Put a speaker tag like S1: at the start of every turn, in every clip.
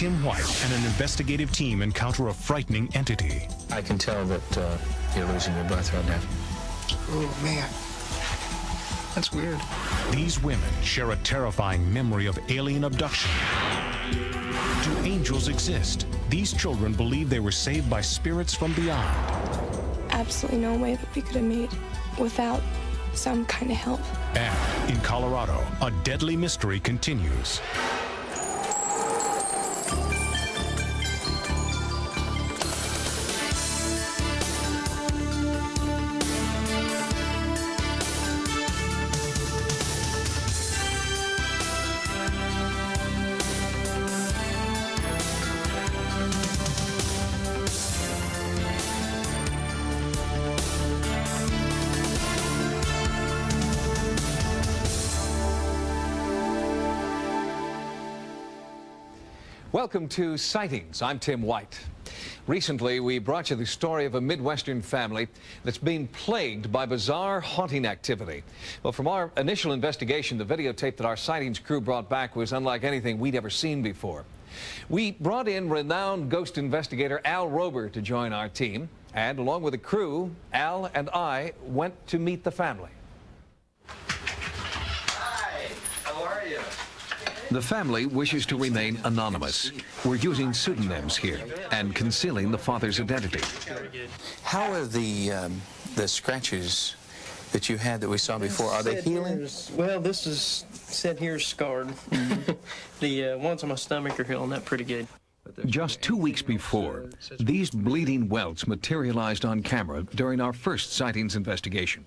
S1: Tim White and an investigative team encounter a frightening entity.
S2: I can tell that you're losing your breath right now.
S3: Oh, man. That's weird.
S1: These women share a terrifying memory of alien abduction. Do angels exist? These children believe they were saved by spirits from beyond.
S4: Absolutely no way that we could have made without some kind of help.
S1: And in Colorado, a deadly mystery continues.
S5: Welcome to Sightings. I'm Tim White. Recently, we brought you the story of a Midwestern family that's been plagued by bizarre haunting activity. Well, from our initial investigation, the videotape that our Sightings crew brought back was unlike anything we'd ever seen before. We brought in renowned ghost investigator Al Rober to join our team, and along with the crew, Al and I went to meet the family.
S6: Hi, how are you?
S5: The family wishes to remain anonymous. We're using pseudonyms here and concealing the father's identity.
S2: How are the scratches that you had that we saw before, are they healing?
S7: Well, this is said here scarred. The ones on my stomach are healing up pretty good.
S5: Just 2 weeks before, these bleeding welts materialized on camera during our first Sightings investigation.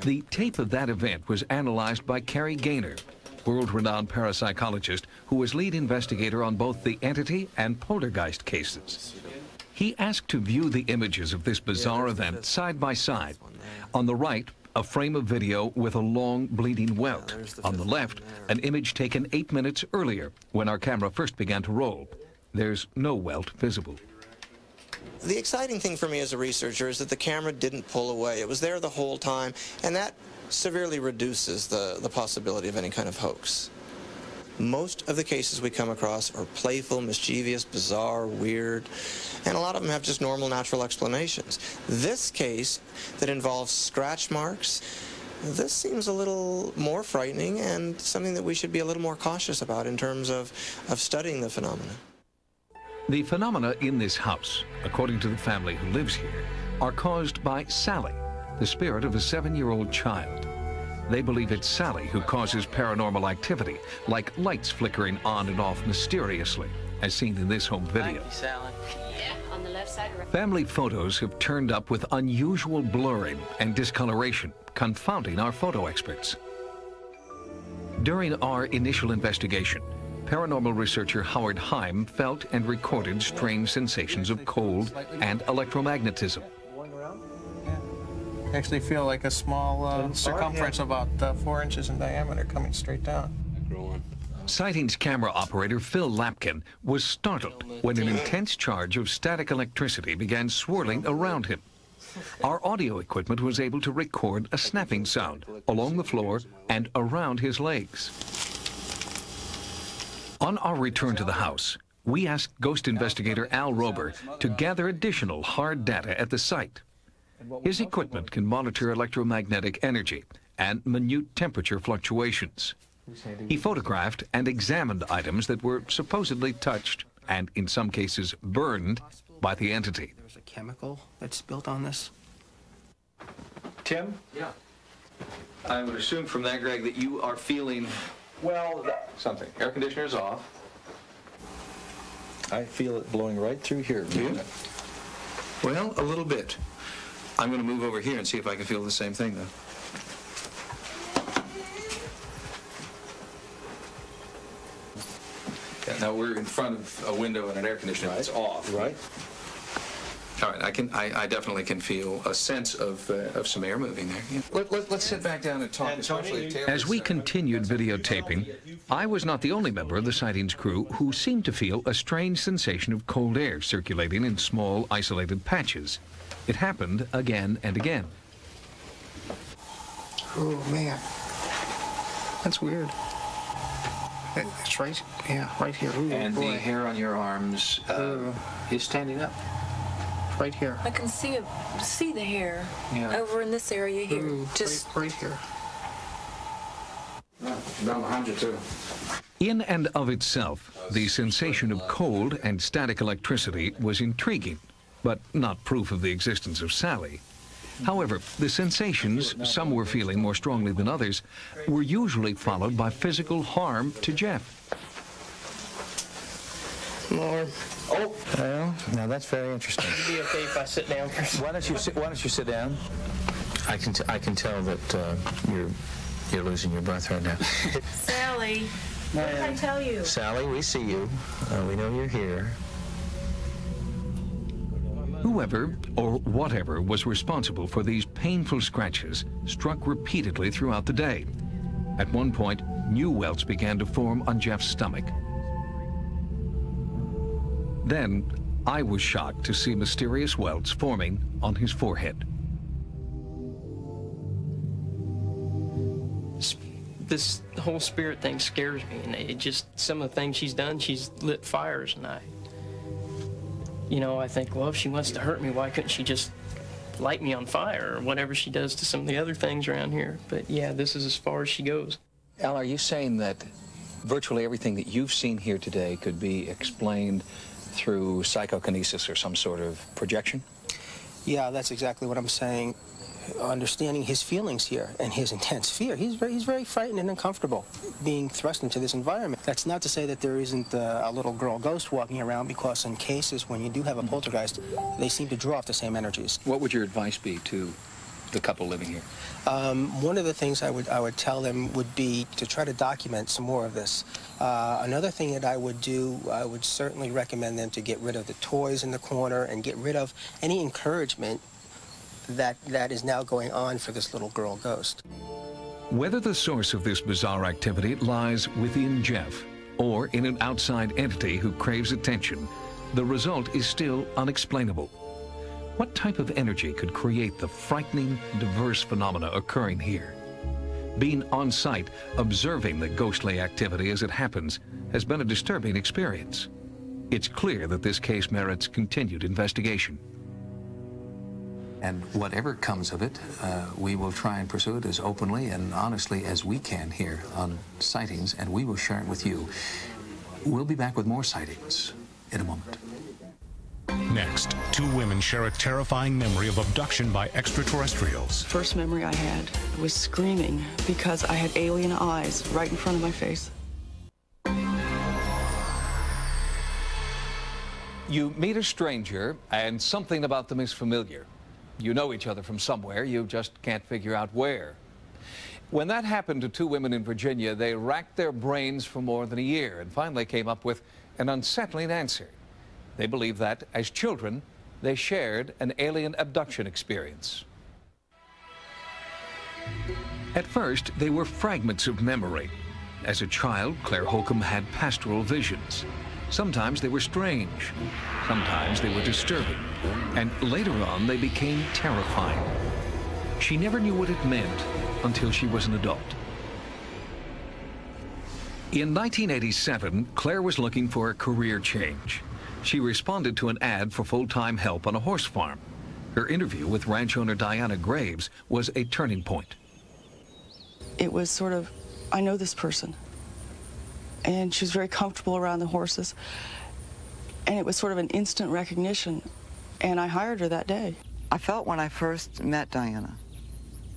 S5: The tape of that event was analyzed by Carrie Gaynor, world-renowned parapsychologist who was lead investigator on both the entity and poltergeist cases. He asked to view the images of this bizarre event side by side. On the right, a frame of video with a long bleeding welt. On the left, an image taken 8 minutes earlier when our camera first began to roll. There's no welt visible.
S8: The exciting thing for me as a researcher is that the camera didn't pull away. It was there the whole time, and that severely reduces the possibility of any kind of hoax. Most of the cases we come across are playful, mischievous, bizarre, weird, and a lot of them have just normal, natural explanations. This case that involves scratch marks, this seems a little more frightening and something that we should be a little more cautious about in terms of studying the phenomena.
S5: The phenomena in this house, according to the family who lives here, are caused by Sally, the spirit of a 7-year-old child. They believe it's Sally who causes paranormal activity, like lights flickering on and off mysteriously, as seen in this home video.
S7: Thank you, Sally.
S9: Yeah, on the left side.
S5: Family photos have turned up with unusual blurring and discoloration, confounding our photo experts. During our initial investigation, paranormal researcher Howard Heim felt and recorded strange sensations of cold and electromagnetism.
S7: Actually feel like a small circumference about 4 inches in diameter coming straight down.
S5: Sightings camera operator Phil Lapkin was startled when an intense charge of static electricity began swirling around him. Our audio equipment was able to record a snapping sound along the floor and around his legs. On our return to the house, we asked ghost investigator Al Rober to gather additional hard data at the site. His equipment can monitor electromagnetic energy and minute temperature fluctuations. He photographed and examined items that were supposedly touched and, in some cases, burned by the entity.
S7: There's a chemical that's built on this.
S5: Tim? Yeah. I would assume from that, Greg, that you are feeling, well, something. Air conditioner's off.
S10: I feel it blowing right through here. Do you?
S2: Well, a little bit. I'm going to move over here and see if I can feel the same thing, though. Yeah, now we're in front of a window and an air conditioner that's off.
S10: Right.
S2: All right, I definitely can feel a sense of some air moving there. Yeah. Let's sit back down and talk.
S5: As we continued videotaping, I was not the only member of the Sightings crew who seemed to feel a strange sensation of cold air circulating in small, isolated patches. It happened again and again.
S3: Oh, man. That's weird. It's right, yeah, right here. Ooh,
S10: And
S3: boy.
S10: the hair on your arms is standing up.
S3: Right here.
S11: I can see the hair over in this area here.
S3: Ooh,
S11: Just
S3: right here.
S10: Down behind you, too.
S5: In and of itself, the sensation of cold and static electricity was intriguing, but not proof of the existence of Sally. However, the sensations, some were feeling more strongly than others, were usually followed by physical harm to Jeff.
S7: More.
S10: Oh, well, now that's very interesting.
S7: It'd be okay if I sit down for a second.
S10: Why don't you sit down? I can tell that you're losing your breath right now.
S11: Sally, what did I tell you?
S10: Sally, we see you. We know you're here.
S5: Whoever or whatever was responsible for these painful scratches struck repeatedly throughout the day. At one point, new welts began to form on Jeff's stomach. Then, I was shocked to see mysterious welts forming on his forehead.
S7: This whole spirit thing scares me, and it just, some of the things she's done, she's lit fires, and I think, well, if she wants to hurt me, why couldn't she just light me on fire, or whatever she does to some of the other things around here? But yeah, this is as far as she goes.
S10: Al, are you saying that virtually everything that you've seen here today could be explained through psychokinesis or some sort of projection?
S3: Yeah, that's exactly what I'm saying. Understanding his feelings here and his intense fear. He's very frightened and uncomfortable being thrust into this environment. That's not to say that there isn't a little girl ghost walking around, because in cases when you do have a poltergeist, they seem to draw off the same energies.
S10: What would your advice be to the couple living here?
S3: One of the things I would tell them would be to try to document some more of this. Another thing that I would do, I would certainly recommend them to get rid of the toys in the corner and get rid of any encouragement that is now going on for this little girl ghost.
S5: Whether the source of this bizarre activity lies within Jeff or in an outside entity who craves attention, the result is still unexplainable. What type of energy could create the frightening, diverse phenomena occurring here? Being on site, observing the ghostly activity as it happens, has been a disturbing experience. It's clear that this case merits continued investigation.
S10: And whatever comes of it, we will try and pursue it as openly and honestly as we can here on Sightings, and we will share it with you. We'll be back with more Sightings in a moment.
S1: Next, two women share a terrifying memory of abduction by extraterrestrials.
S12: First memory I had was screaming because I had alien eyes right in front of my face.
S5: You meet a stranger, and something about them is familiar. You know each other from somewhere, you just can't figure out where. When that happened to two women in Virginia, they racked their brains for more than a year and finally came up with an unsettling answer. They believe that, as children, they shared an alien abduction experience. At first, they were fragments of memory. As a child, Claire Holcomb had pastoral visions. Sometimes they were strange, sometimes they were disturbing, and later on they became terrifying. She never knew what it meant until she was an adult. In 1987, Claire was looking for a career change. She responded to an ad for full-time help on a horse farm. Her interview with ranch owner Diana Graves was a turning point.
S12: It was sort of, I know this person. And she was very comfortable around the horses. And it was sort of an instant recognition. And I hired her that day.
S13: I felt when I first met Diana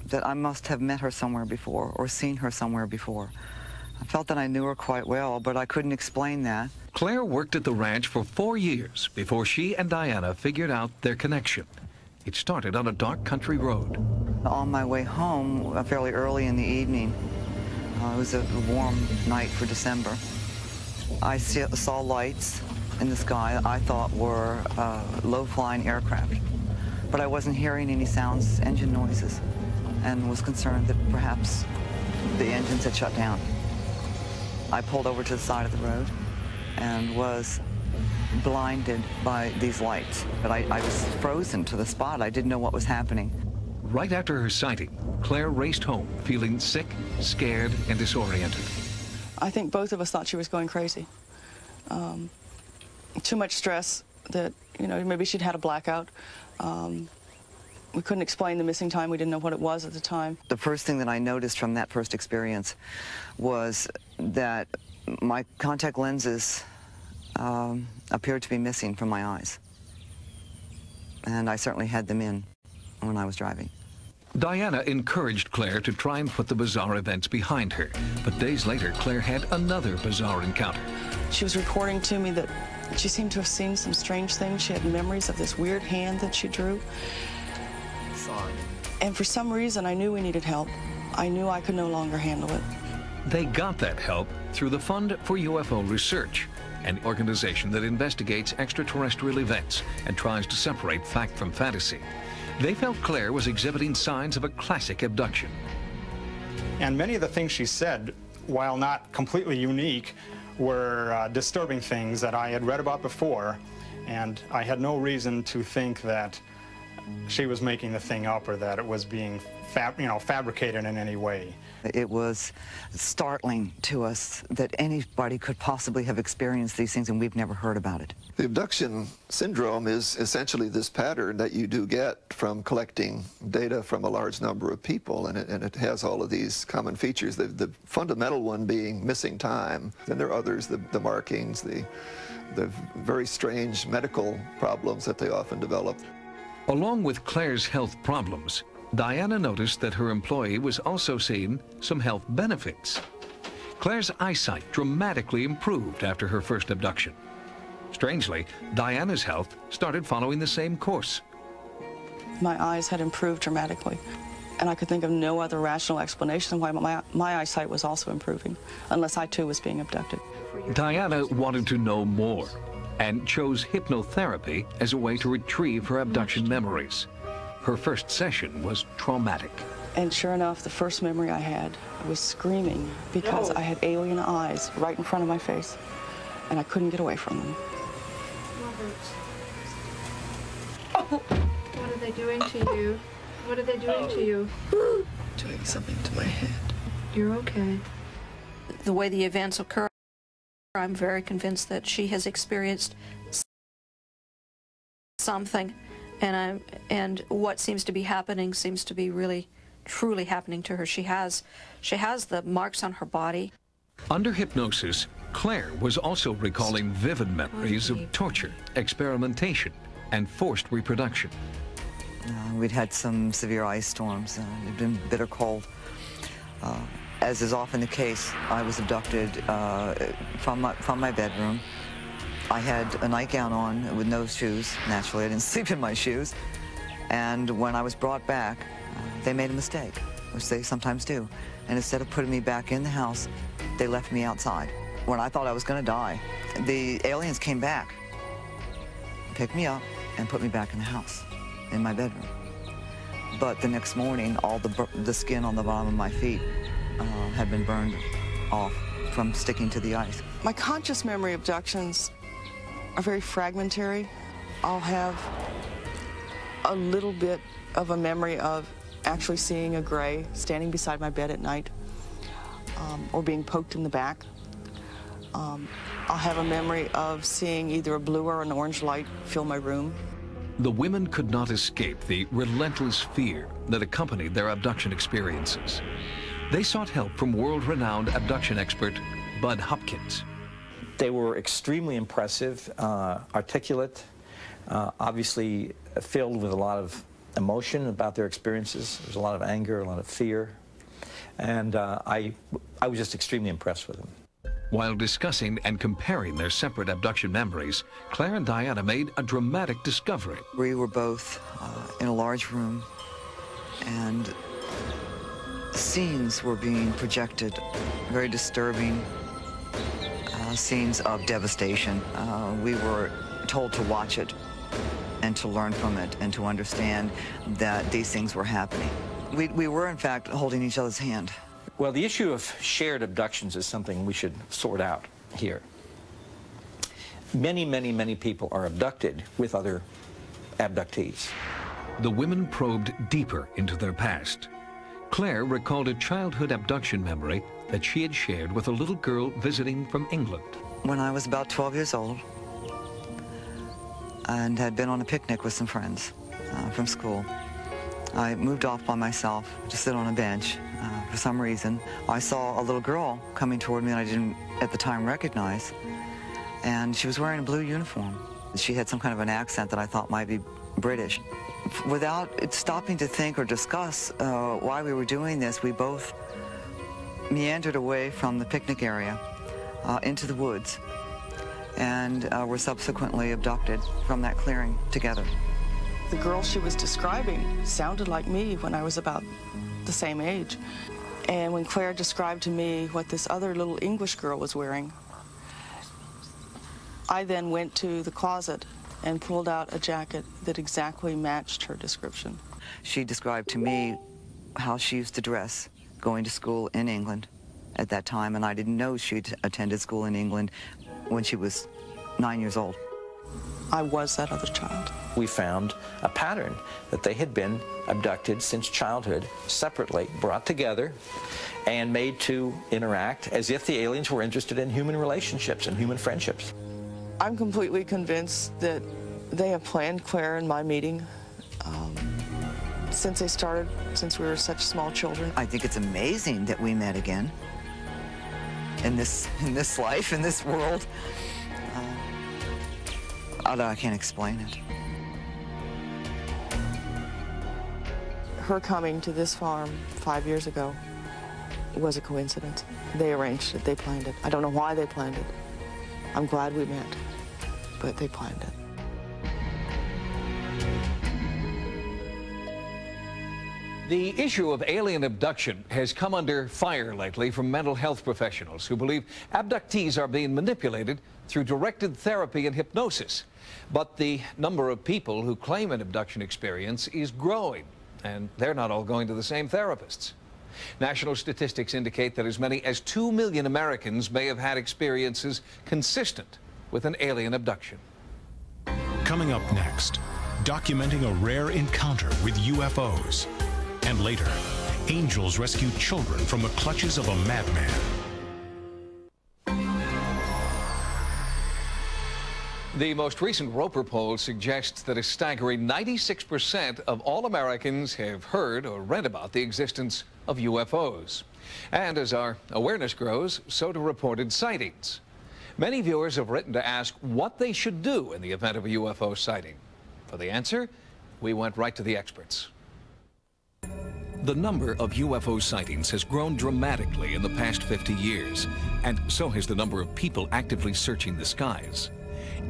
S13: that I must have met her somewhere before or seen her somewhere before. I felt that I knew her quite well, but I couldn't explain that.
S5: Claire worked at the ranch for 4 years before she and Diana figured out their connection. It started on a dark country road.
S13: On my way home, fairly early in the evening, it was a warm night for December, I saw lights in the sky I thought were low-flying aircraft. But I wasn't hearing any sounds, engine noises, and was concerned that perhaps the engines had shut down. I pulled over to the side of the road and was blinded by these lights. But I was frozen to the spot. I didn't know what was happening.
S5: Right after her sighting, Claire raced home feeling sick, scared, and disoriented.
S12: I think both of us thought she was going crazy. Too much stress that, you know, maybe she'd had a blackout. We couldn't explain the missing time. We didn't know what it was at the time.
S13: The first thing that I noticed from that first experience was that my contact lenses appeared to be missing from my eyes. And I certainly had them in when I was driving.
S5: Diana encouraged Claire to try and put the bizarre events behind her. But days later, Claire had another bizarre encounter.
S12: She was reporting to me that she seemed to have seen some strange things. She had memories of this weird hand that she drew. And for some reason, I knew we needed help. I knew I could no longer handle it.
S5: They got that help through the Fund for UFO Research, an organization that investigates extraterrestrial events and tries to separate fact from fantasy. They felt Claire was exhibiting signs of a classic abduction.
S14: And many of the things she said, while not completely unique, were disturbing things that I had read about before, and I had no reason to think that she was making the thing up or that it was being fabricated in any way.
S13: It was startling to us that anybody could possibly have experienced these things, and we've never heard about it.
S15: The abduction syndrome is essentially this pattern that you do get from collecting data from a large number of people, and it has all of these common features, the fundamental one being missing time. Then there are others, the markings, the very strange medical problems that they often develop.
S5: Along with Claire's health problems, Diana noticed that her employee was also seeing some health benefits. Claire's eyesight dramatically improved after her first abduction. Strangely, Diana's health started following the same course.
S12: My eyes had improved dramatically, and I could think of no other rational explanation why my eyesight was also improving, unless I too was being abducted.
S5: Diana wanted to know more and chose hypnotherapy as a way to retrieve her abduction memories. Her first session was traumatic.
S12: And sure enough, the first memory I had was screaming because I had alien eyes right in front of my face, and I couldn't get away from them.
S4: What are they doing to you? What are they doing to you?
S12: Doing something to my head.
S4: You're okay.
S16: The way the events occur, I'm very convinced that she has experienced something, and what seems to be happening seems to be really, truly happening to her. She has the marks on her body.
S5: Under hypnosis, Claire was also recalling vivid memories of torture, experimentation, and forced reproduction.
S13: We'd had some severe ice storms. It'd been bitter cold. As is often the case, I was abducted from my bedroom. I had a nightgown on with no shoes. Naturally, I didn't sleep in my shoes. And when I was brought back, they made a mistake, which they sometimes do. And instead of putting me back in the house, they left me outside. When I thought I was going to die, the aliens came back, picked me up, and put me back in the house, in my bedroom. But the next morning, all the skin on the bottom of my feet had been burned off from sticking to the ice.
S12: My conscious memory abductions are very fragmentary. I'll have a little bit of a memory of actually seeing a gray standing beside my bed at night, or being poked in the back. I'll have a memory of seeing either a blue or an orange light fill my room.
S5: The women could not escape the relentless fear that accompanied their abduction experiences. They sought help from world-renowned abduction expert Bud Hopkins.
S17: They were extremely impressive, articulate, obviously filled with a lot of emotion about their experiences. There was a lot of anger, a lot of fear, and I was just extremely impressed with them.
S5: While discussing and comparing their separate abduction memories, Claire and Diana made a dramatic discovery.
S13: We were both in a large room, and scenes were being projected, very disturbing scenes of devastation. We were told to watch it and to learn from it and to understand that these things were happening. We were, in fact, holding each other's hand.
S17: Well, the issue of shared abductions is something we should sort out here. Many, many, many people are abducted with other abductees.
S5: The women probed deeper into their past. Claire recalled a childhood abduction memory that she had shared with a little girl visiting from England.
S13: When I was about 12 years old and had been on a picnic with some friends from school, I moved off by myself to sit on a bench. For some reason, I saw a little girl coming toward me that I didn't at the time recognize, and she was wearing a blue uniform. She had some kind of an accent that I thought might be British. Without stopping to think or discuss why we were doing this, we both meandered away from the picnic area into the woods and were subsequently abducted from that clearing together.
S12: The girl she was describing sounded like me when I was about the same age. And when Claire described to me what this other little English girl was wearing, I then went to the closet and pulled out a jacket that exactly matched her description.
S13: She described to me how she used to dress going to school in England at that time, and I didn't know she'd attended school in England when she was 9 years old.
S12: I was that other child.
S17: We found a pattern that they had been abducted since childhood, separately, brought together, and made to interact as if the aliens were interested in human relationships and human friendships.
S12: I'm completely convinced that they have planned Claire and my meeting since they started, since we were such small children.
S13: I think it's amazing that we met again in this life, in this world. Although I can't explain it.
S12: Her coming to this farm 5 years ago was a coincidence. They arranged it, they planned it. I don't know why they planned it. I'm glad we met, but they planned it.
S5: The issue of alien abduction has come under fire lately from mental health professionals who believe abductees are being manipulated through directed therapy and hypnosis. But the number of people who claim an abduction experience is growing, and they're not all going to the same therapists. National statistics indicate that as many as 2 million Americans may have had experiences consistent with an alien abduction.
S1: Coming up next, documenting a rare encounter with UFOs. And later, angels rescue children from the clutches of a madman.
S5: The most recent Roper poll suggests that a staggering 96% of all Americans have heard or read about the existence of UFOs. And as our awareness grows, so do reported sightings. Many viewers have written to ask what they should do in the event of a UFO sighting. For the answer, we went right to the experts. The number of UFO sightings has grown dramatically in the past 50 years, and so has the number of people actively searching the skies.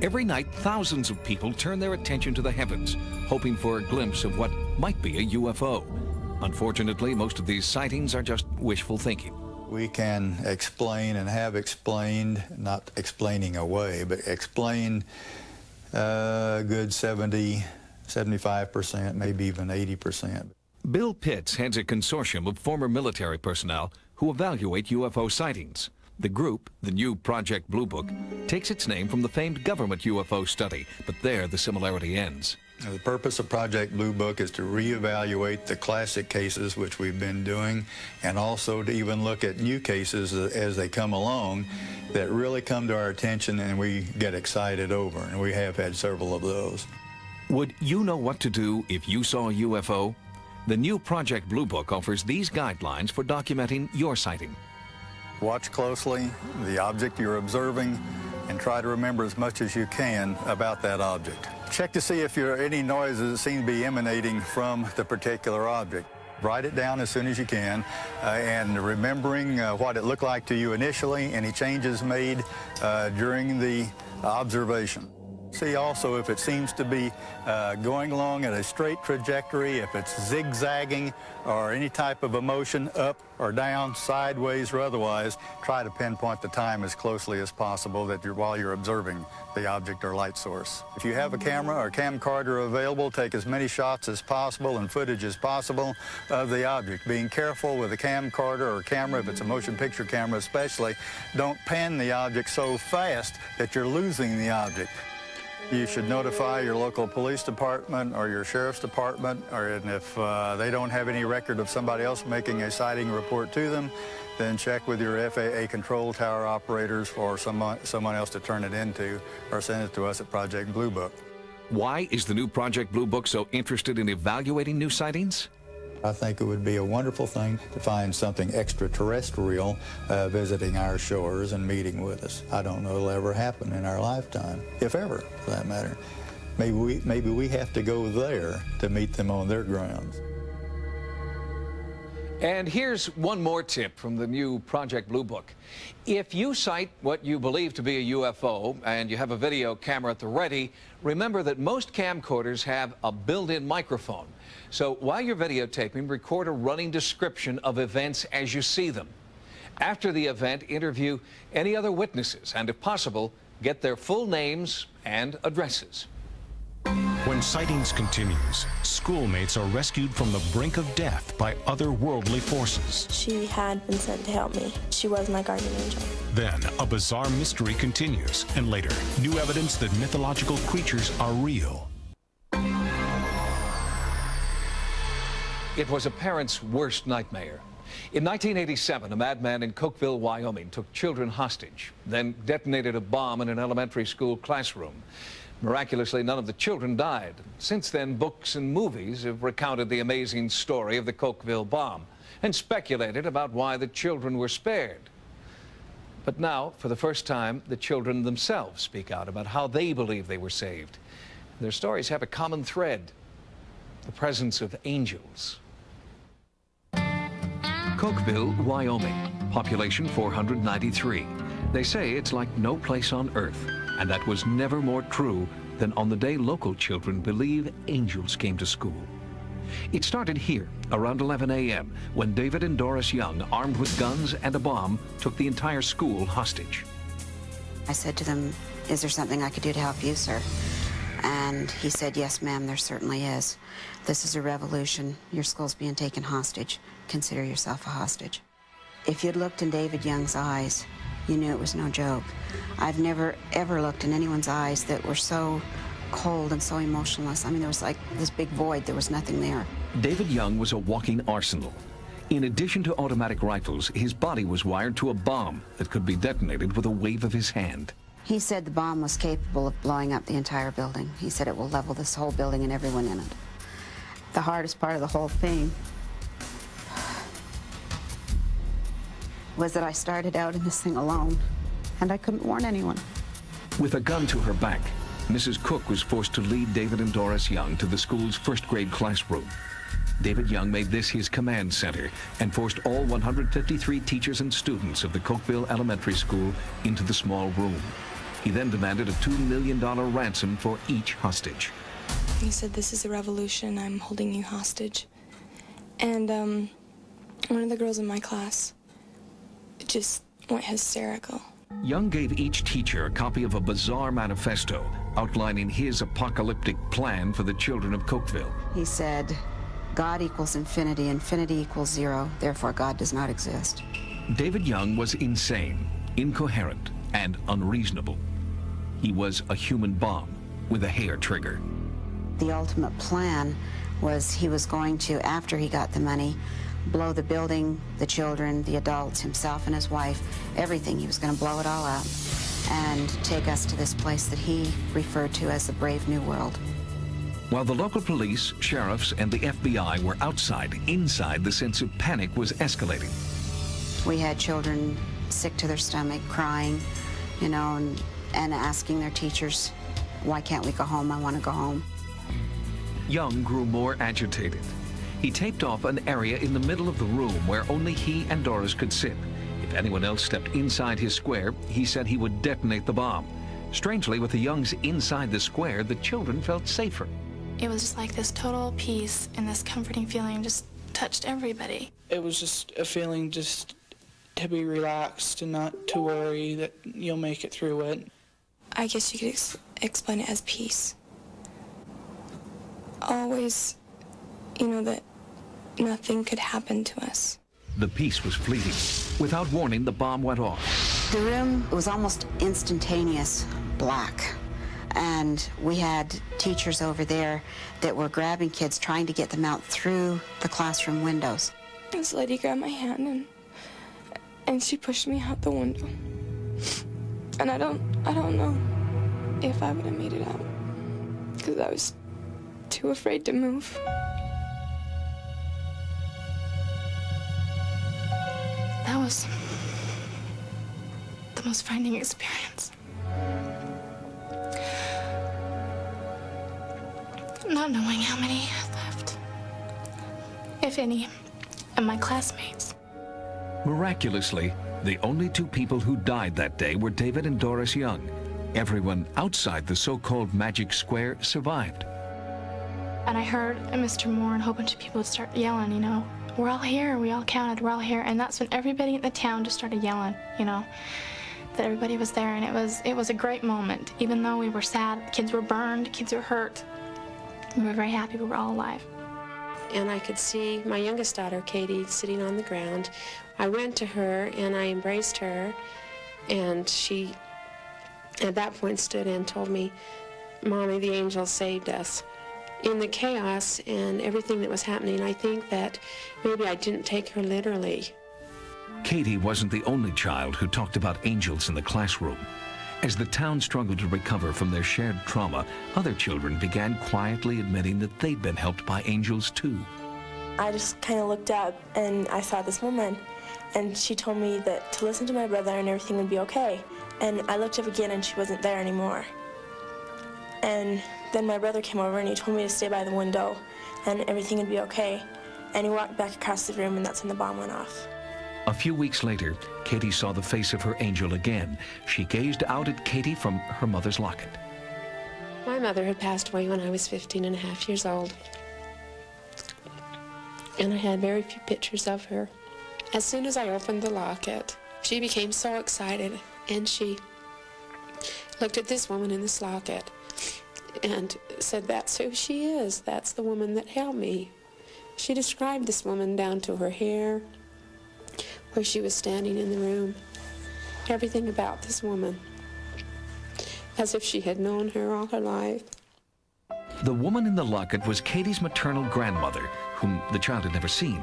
S5: Every night, thousands of people turn their attention to the heavens, hoping for a glimpse of what might be a UFO. Unfortunately, most of these sightings are just wishful thinking.
S18: We can explain and have explained, not explaining away, but explain a good 70, 75%, maybe even 80%.
S5: Bill Pitts heads a consortium of former military personnel who evaluate UFO sightings. The group, the new Project Blue Book, takes its name from the famed government UFO study, but there the similarity ends.
S18: The purpose of Project Blue Book is to reevaluate the classic cases, which we've been doing, and also to even look at new cases as they come along that really come to our attention and we get excited over, and we have had several of those.
S5: Would you know what to do if you saw a UFO? The new Project Blue Book offers these guidelines for documenting your sighting.
S18: Watch closely the object you're observing and try to remember as much as you can about that object. Check to see if there are any noises that seem to be emanating from the particular object. Write it down as soon as you can, and remembering what it looked like to you initially, any changes made during the observation. See also if it seems to be going along at a straight trajectory, if it's zigzagging or any type of a motion up or down, sideways or otherwise. Try to pinpoint the time as closely as possible while you're observing the object or light source. If you have a camera or camcorder available, take as many shots as possible and footage as possible of the object. Being careful with a camcorder or camera, if it's a motion picture camera especially, don't pan the object so fast that you're losing the object. You should notify your local police department or your sheriff's department, and if they don't have any record of somebody else making a sighting report to them, then check with your FAA control tower operators for someone else to turn it into, or send it to us at Project Blue Book.
S5: Why is the new Project Blue Book so interested in evaluating new sightings?
S18: I think it would be a wonderful thing to find something extraterrestrial visiting our shores and meeting with us. I don't know it'll ever happen in our lifetime, if ever, for that matter. Maybe we have to go there to meet them on their grounds.
S5: And here's one more tip from the new Project Blue Book. If you sight what you believe to be a UFO and you have a video camera at the ready, remember that most camcorders have a built-in microphone. So while you're videotaping, record a running description of events as you see them. After the event, interview any other witnesses and, if possible, get their full names and addresses.
S1: When Sightings continues, schoolmates are rescued from the brink of death by otherworldly forces.
S4: She had been sent to help me. She was my guardian angel.
S1: Then, a bizarre mystery continues, and later, new evidence that mythological creatures are real.
S5: It was a parent's worst nightmare. In 1987, a madman in Cokeville, Wyoming, took children hostage, then detonated a bomb in an elementary school classroom. Miraculously, none of the children died. Since then, books and movies have recounted the amazing story of the Cokeville bomb and speculated about why the children were spared. But now, for the first time, the children themselves speak out about how they believe they were saved. Their stories have a common thread: the presence of angels. Cokeville, Wyoming, population 493. They say it's like no place on earth, and that was never more true than on the day local children believe angels came to school. It started here around 11 a.m. when David and Doris Young, armed with guns and a bomb, took the entire school hostage.
S19: I said to them, "Is there something I could do to help you, sir?" And he said, "Yes, ma'am, there certainly is. This is a revolution. Your school's being taken hostage. Consider yourself a hostage." If you'd looked in David Young's eyes, you knew it was no joke. I've never, ever looked in anyone's eyes that were so cold and so emotionless. I mean, there was like this big void. There was nothing there.
S5: David Young was a walking arsenal. In addition to automatic rifles, his body was wired to a bomb that could be detonated with a wave of his hand.
S19: He said the bomb was capable of blowing up the entire building. He said it will level this whole building and everyone in it. The hardest part of the whole thing was that I started out in this thing alone, and I couldn't warn anyone.
S5: With a gun to her back, Mrs. Cook was forced to lead David and Doris Young to the school's first-grade classroom. David Young made this his command center and forced all 153 teachers and students of the Cokeville Elementary School into the small room. He then demanded a $2 million ransom for each hostage.
S4: He said, "This is a revolution. I'm holding you hostage." And one of the girls in my class just went hysterical.
S5: Young gave each teacher a copy of a bizarre manifesto outlining his apocalyptic plan for the children of Cokeville.
S19: He said, "God equals infinity, infinity equals zero, therefore God does not exist."
S5: David Young was insane, incoherent, and unreasonable. He was a human bomb with a hair trigger.
S19: The ultimate plan was he was going to, after he got the money, blow the building, the children, the adults, himself and his wife, everything. He was going to blow it all up and take us to this place that he referred to as the Brave New World.
S5: While the local police, sheriffs, and the FBI were outside, inside the sense of panic was escalating.
S19: We had children sick to their stomach, crying, you know, and asking their teachers, "Why can't we go home? I want to go home."
S5: Young grew more agitated. He taped off an area in the middle of the room where only he and Doris could sit. If anyone else stepped inside his square, he said he would detonate the bomb. Strangely, with the Youngs inside the square, the children felt safer.
S20: It was just like this total peace and this comforting feeling just touched everybody.
S21: It was just a feeling just to be relaxed and not to worry that you'll make it through it.
S4: I guess you could explain it as peace. Always, you know, that nothing could happen to us.
S5: The peace was fleeting. Without warning, the bomb went off.
S19: The room was almost instantaneous black. And we had teachers over there that were grabbing kids, trying to get them out through the classroom windows.
S4: This lady grabbed my hand and she pushed me out the window. And I don't know if I would have made it out because I was too afraid to move.
S20: That was the most frightening experience. Not knowing how many left, if any, of my classmates.
S5: Miraculously, the only two people who died that day were David and Doris Young. Everyone outside the so-called Magic Square survived.
S20: And I heard Mr. Moore and a whole bunch of people would start yelling, you know, we're all here, we all counted, we're all here. And that's when everybody in the town just started yelling, you know, that everybody was there. And it was a great moment. Even though we were sad, kids were burned, kids were hurt, we were very happy we were all alive.
S6: And I could see my youngest daughter, Katie, sitting on the ground. I went to her and I embraced her, and she, at that point, stood and told me, Mommy, the angels saved us. In the chaos and everything that was happening, I think that maybe I didn't take her literally.
S5: Katie wasn't the only child who talked about angels in the classroom. As the town struggled to recover from their shared trauma, other children began quietly admitting that they'd been helped by angels too.
S4: I just kind of looked up and I saw this woman, and she told me that to listen to my brother and everything would be okay. And I looked up again and she wasn't there anymore. And then my brother came over and he told me to stay by the window and everything would be okay. And he walked back across the room, and that's when the bomb went off.
S5: A few weeks later, Katie saw the face of her angel again. She gazed out at Katie from her mother's locket.
S6: My mother had passed away when I was 15.5 years old. And I had very few pictures of her. As soon as I opened the locket, she became so excited, and she looked at this woman in this locket and said, that's who she is. That's the woman that helped me. She described this woman down to her hair, where she was standing in the room, everything about this woman, as if she had known her all her life.
S5: The woman in the locket was Katie's maternal grandmother, whom the child had never seen.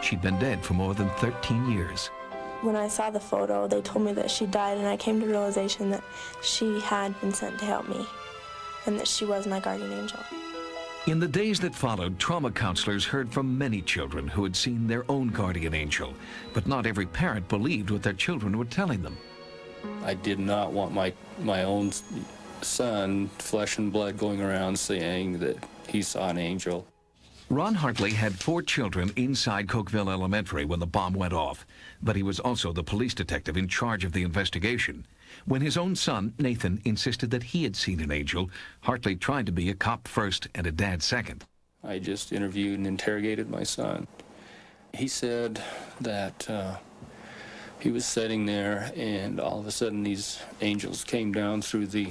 S5: She'd been dead for more than 13 years.
S4: When I saw the photo, they told me that she died, and I came to the realization that she had been sent to help me, and that she was my guardian angel.
S5: In the days that followed, trauma counselors heard from many children who had seen their own guardian angel, but not every parent believed what their children were telling them.
S22: I did not want my own son, flesh and blood, going around saying that he saw an angel.
S5: Ron Hartley had 4 children inside Cokeville Elementary when the bomb went off, but he was also the police detective in charge of the investigation. When his own son, Nathan, insisted that he had seen an angel, Hartley tried to be a cop first and a dad second.
S22: I just interviewed and interrogated my son. He said that he was sitting there, and all of a sudden these angels came down through the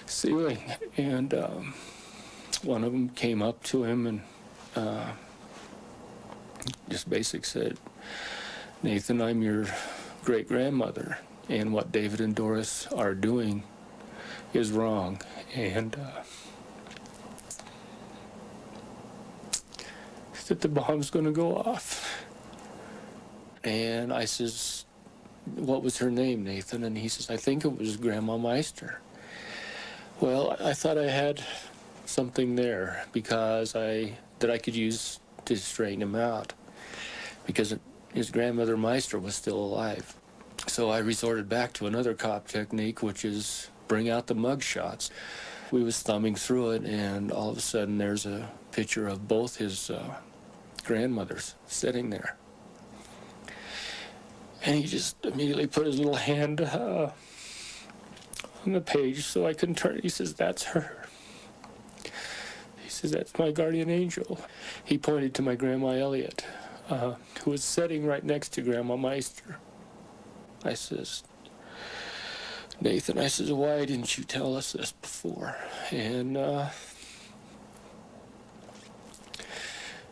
S22: ceiling, and one of them came up to him and just basically said, Nathan, I'm your great-grandmother, and what David and Doris are doing is wrong. And that the bomb's going to go off. And I says, what was her name, Nathan? And he says, I think it was Grandma Meister. Well, I thought I had something there because that I could use to straighten him out, because his grandmother Meister was still alive. So I resorted back to another cop technique, which is bring out the mug shots. We was thumbing through it, and all of a sudden there's a picture of both his grandmothers sitting there. And he just immediately put his little hand on the page so I couldn't turn it. He says, that's her. He says, that's my guardian angel. He pointed to my Grandma Elliott, who was sitting right next to Grandma Meister. I says, Nathan, I says, why didn't you tell us this before? And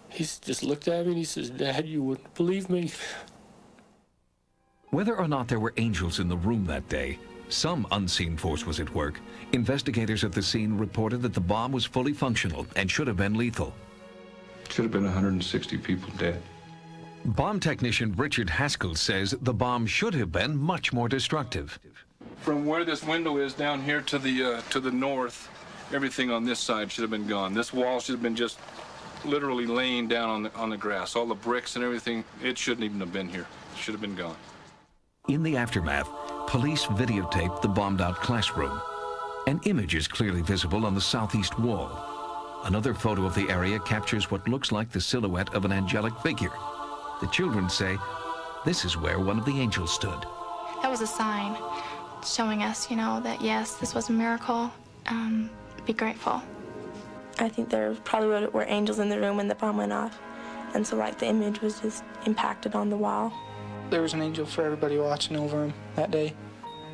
S22: he just looked at me and he says, Dad, you wouldn't believe me.
S5: Whether or not there were angels in the room that day, some unseen force was at work, investigators at the scene reported that the bomb was fully functional and should have been lethal.
S8: Should have been 160 people dead.
S5: Bomb technician Richard Haskell says the bomb should have been much more destructive.
S9: From where this window is down here to the north, everything on this side should have been gone. This wall should have been just literally laying down on the grass. All the bricks and everything, it shouldn't even have been here. It should have been gone.
S5: In the aftermath, police videotaped the bombed-out classroom. An image is clearly visible on the southeast wall. Another photo of the area captures what looks like the silhouette of an angelic figure. The children say this is where one of the angels stood.
S20: That was a sign showing us, you know, that yes, this was a miracle. Be grateful.
S4: I think there probably were angels in the room when the bomb went off. And so, like, the image was just impacted on the wall.
S21: There was an angel for everybody watching over him that day.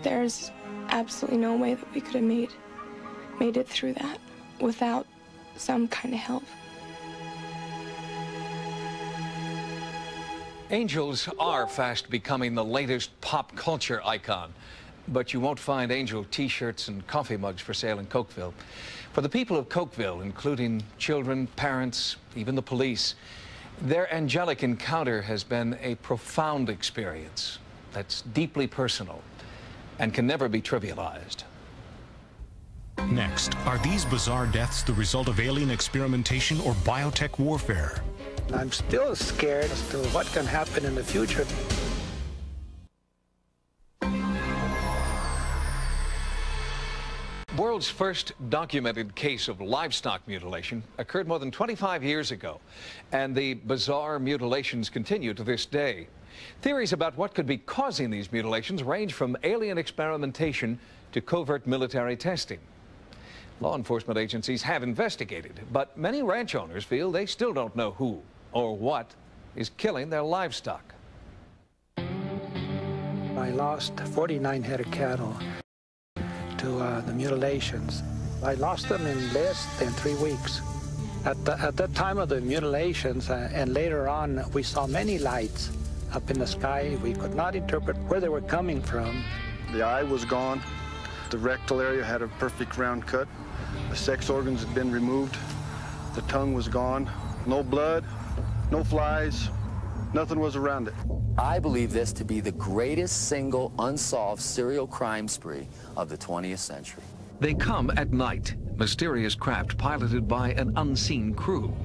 S23: There's absolutely no way that we could have made it through that without some kind of help.
S5: Angels are fast becoming the latest pop culture icon, but you won't find angel t-shirts and coffee mugs for sale in Cokeville. For the people of Cokeville, including children, parents, even the police, their angelic encounter has been a profound experience that's deeply personal and can never be trivialized.
S1: Next, are these bizarre deaths the result of alien experimentation or biotech warfare?
S24: I'm still scared as to what can happen in the future.
S5: World's first documented case of livestock mutilation occurred more than 25 years ago, and the bizarre mutilations continue to this day. Theories about what could be causing these mutilations range from alien experimentation to covert military testing. Law enforcement agencies have investigated, but many ranch owners feel they still don't know who or what is killing their livestock.
S24: I lost 49 head of cattle to the mutilations. I lost them in less than 3 weeks. At the time of the mutilations and later on, we saw many lights up in the sky. We could not interpret where they were coming from.
S25: The eye was gone. The rectal area had a perfect round cut. The sex organs had been removed. The tongue was gone. No blood, no flies, nothing was around it.
S26: I believe this to be the greatest single unsolved serial crime spree of the 20th century.
S5: They come at night, mysterious craft piloted by an unseen crew.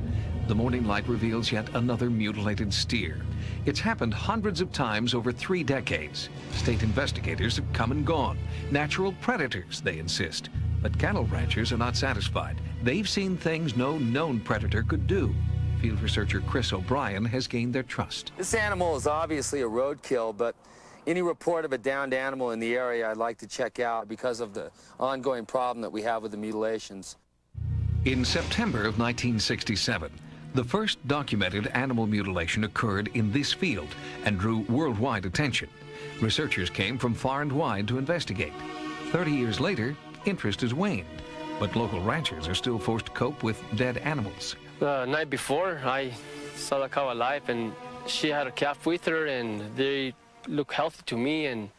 S5: The morning light reveals yet another mutilated steer. It's happened hundreds of times over 3 decades. State investigators have come and gone. Natural predators, they insist. But cattle ranchers are not satisfied. They've seen things no known predator could do. Field researcher Chris O'Brien has gained their trust.
S26: This animal is obviously a roadkill, but any report of a downed animal in the area I'd like to check out because of the ongoing problem that we have with the mutilations.
S5: In September of 1967, the first documented animal mutilation occurred in this field and drew worldwide attention. Researchers came from far and wide to investigate. 30 years later, interest has waned, but local ranchers are still forced to cope with dead animals.
S7: The night before, I saw the cow alive, and she had a calf with her, and they looked healthy to me, and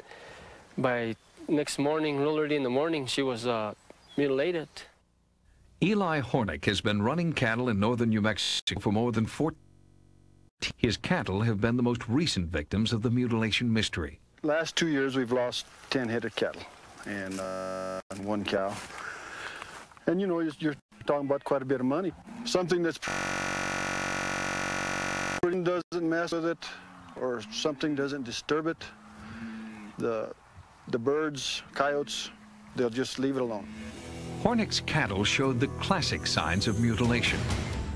S7: by next morning, real early in the morning, she was mutilated.
S5: Eli Hornick has been running cattle in northern New Mexico for more than 40 years. His cattle have been the most recent victims of the mutilation mystery.
S25: Last 2 years, we've lost 10 head of cattle and 1 cow. And you know, you're talking about quite a bit of money. Something that's doesn't mess with it, or something doesn't disturb it. The birds, coyotes, they'll just leave it alone.
S5: Hornick's cattle showed the classic signs of mutilation: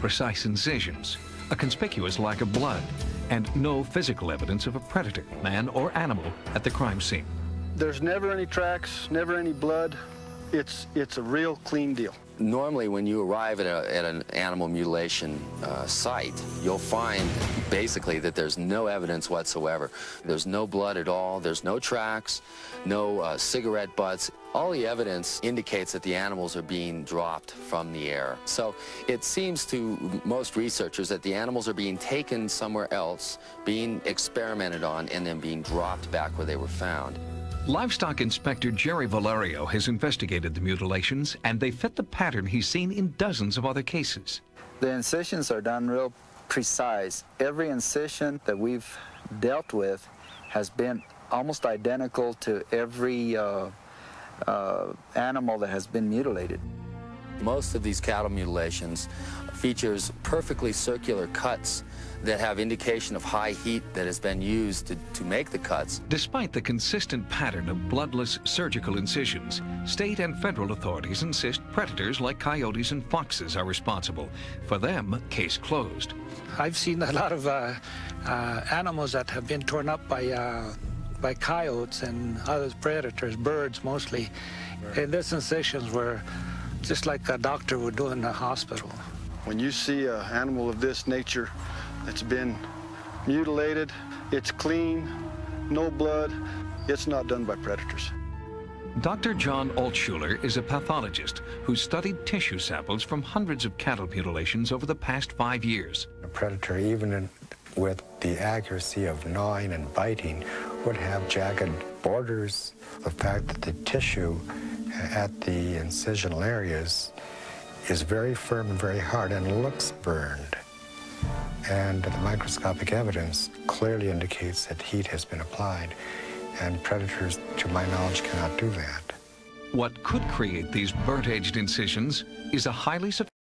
S5: precise incisions, a conspicuous lack of blood, and no physical evidence of a predator, man or animal, at the crime scene.
S25: There's never any tracks, never any blood. It's a real clean deal.
S26: Normally, when you arrive at an animal mutilation site, you'll find basically that there's no evidence whatsoever. There's no blood at all. There's no tracks, no cigarette butts. All the evidence indicates that the animals are being dropped from the air. So it seems to most researchers that the animals are being taken somewhere else, being experimented on, and then being dropped back where they were found.
S5: Livestock Inspector Jerry Valerio has investigated the mutilations, and they fit the pattern he's seen in dozens of other cases.
S2: The incisions are done real precise. Every incision that we've dealt with has been almost identical to every animal that has been mutilated.
S26: Most of these cattle mutilations features perfectly circular cuts that have indication of high heat that has been used to make the cuts.
S5: Despite the consistent pattern of bloodless surgical incisions, state and federal authorities insist predators like coyotes and foxes are responsible. For them, case closed.
S24: I've seen a lot of animals that have been torn up by coyotes and other predators, birds mostly. And these incisions were just like a doctor would do in a hospital.
S25: When you see an animal of this nature that's been mutilated, it's clean, no blood, it's not done by predators.
S5: Dr. John Altshuler is a pathologist who studied tissue samples from hundreds of cattle mutilations over the past 5 years.
S3: A predator, even with the accuracy of gnawing and biting, would have jagged borders. The fact that the tissue at the incisional areas is very firm and very hard and looks burned. And the microscopic evidence clearly indicates that heat has been applied, and predators, to my knowledge, cannot do that.
S5: What could create these burnt-edged incisions is a highly sophisticated